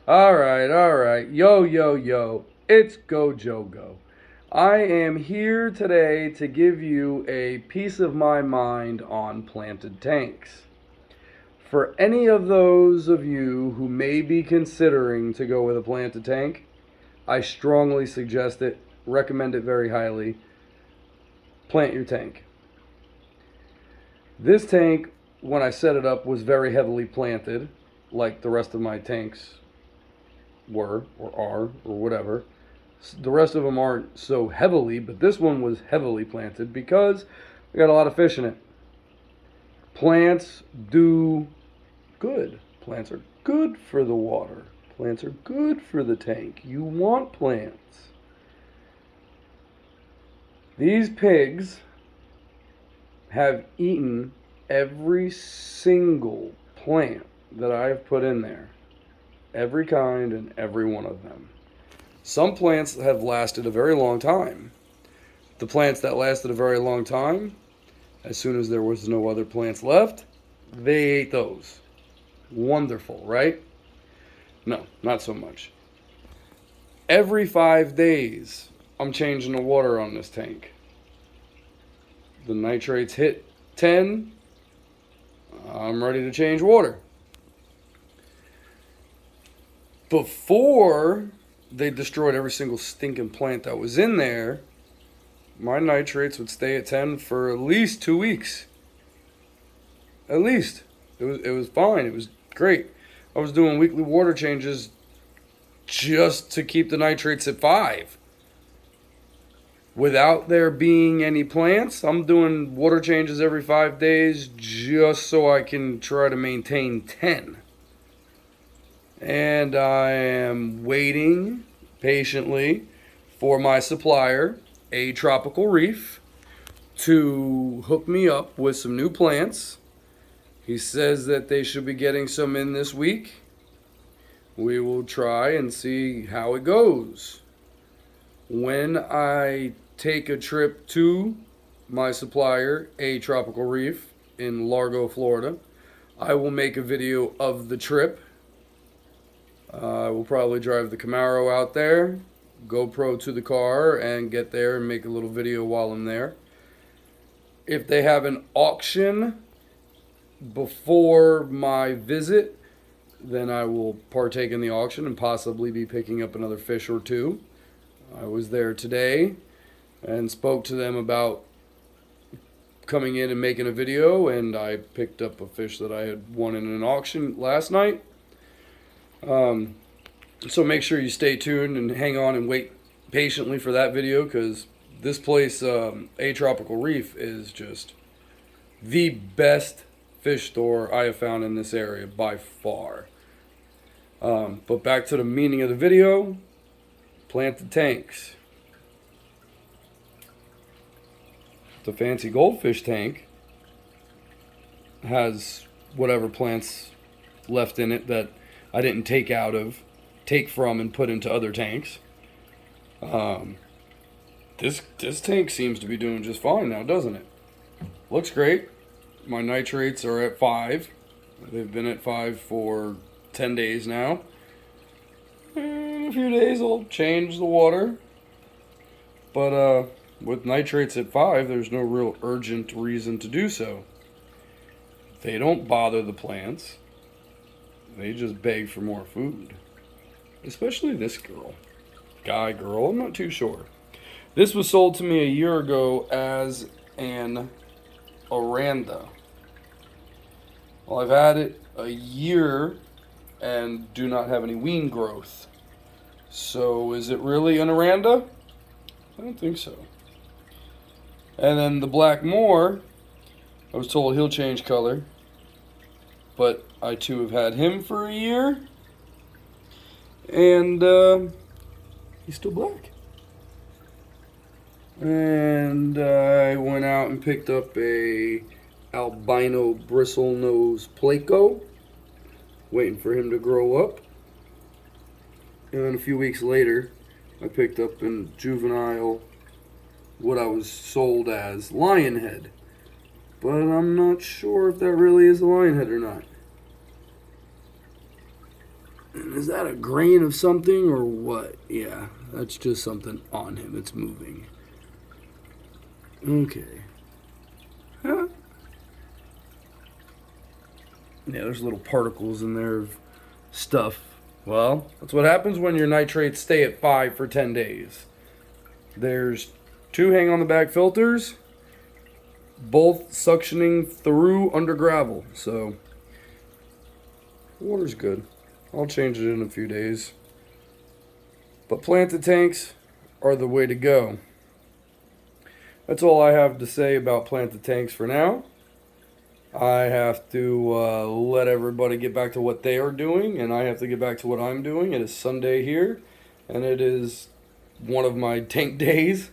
All right. Yo, yo, yo. It's Gojo Go. I am here today to give you a piece of my mind on planted tanks. For any of those of you who may be considering to go with a planted tank, I strongly suggest it, recommend it very highly. Plant your tank. This tank, when I set it up, was very heavily planted, like the rest of my tanks were, or are, or whatever. The rest of them aren't so heavily, but this one was heavily planted because we got a lot of fish in it. Plants do good. Plants are good for the water. Plants are good for the tank. You want plants. These pigs have eaten every single plant that I've put in there. Every kind and every one of them. Some plants have lasted a very long time. The plants that lasted a very long time, as soon as there was no other plants left, they ate those. Wonderful, right? No, not so much. Every 5 days, I'm changing the water on this tank. The nitrates hit 10, I'm ready to change water. Before they destroyed every single stinking plant that was in there, my nitrates would stay at 10 for at least 2 weeks. At least. It was fine. It was great. I was doing weekly water changes just to keep the nitrates at 5. Without there being any plants, I'm doing water changes every 5 days just so I can try to maintain 10. And I am waiting patiently for my supplier, A Tropical Reef, to hook me up with some new plants. He says that they should be getting some in this week. We will try and see how it goes. When I take a trip to my supplier, A Tropical Reef, in Largo, Florida, I will make a video of the trip. I will probably drive the Camaro out there, GoPro to the car, and get there and make a little video while I'm there. If they have an auction before my visit, then I will partake in the auction and possibly be picking up another fish or two. I was there today and spoke to them about coming in and making a video, and I picked up a fish that I had won in an auction last night. So make sure you stay tuned and hang on and wait patiently for that video, because this place, A Tropical Reef, is just the best fish store I have found in this area by far. But back to the meaning of the video. Planted tanks. The fancy goldfish tank has whatever plants left in it that I didn't take from and put into other tanks. This tank seems to be doing just fine now, doesn't it? Looks great. My nitrates are at 5. They've been at 5 for 10 days now. In a few days I'll change the water. But with nitrates at 5, there's no real urgent reason to do so. They don't bother the plants. They just beg for more food. Especially this girl. Guy, girl, I'm not too sure. This was sold to me a year ago as an Oranda. Well, I've had it a year and do not have any wean growth. So is it really an Oranda? I don't think so. And then the Black Moor, I was told he'll change color. But I too have had him for a year. And he's still black. And I went out and picked up a albino bristlenose Placo, waiting for him to grow up. And then a few weeks later, I picked up a juvenile, what I was sold as Lionhead. But I'm not sure if that really is a Lionhead or not. And is that a grain of something or what? Yeah, that's just something on him. It's moving. Okay. Huh? Yeah, there's little particles in there of stuff. Well, that's what happens when your nitrates stay at 5 for 10 days. There's 2 hang on the back filters, both suctioning through under gravel. So, water's good. I'll change it in a few days. But planted tanks are the way to go. That's all I have to say about planted tanks for now. I have to let everybody get back to what they are doing, and I have to get back to what I'm doing. It is Sunday here, and it is one of my tank days.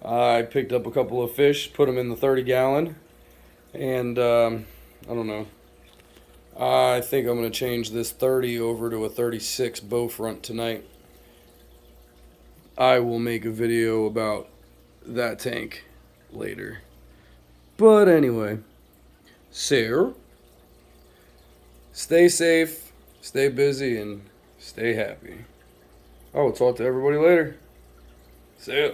I picked up a couple of fish, put them in the 30-gallon, and I don't know. I think I'm going to change this 30 over to a 36 bow front tonight. I will make a video about that tank later. But anyway, so stay safe, stay busy, and stay happy. I will talk to everybody later. See ya.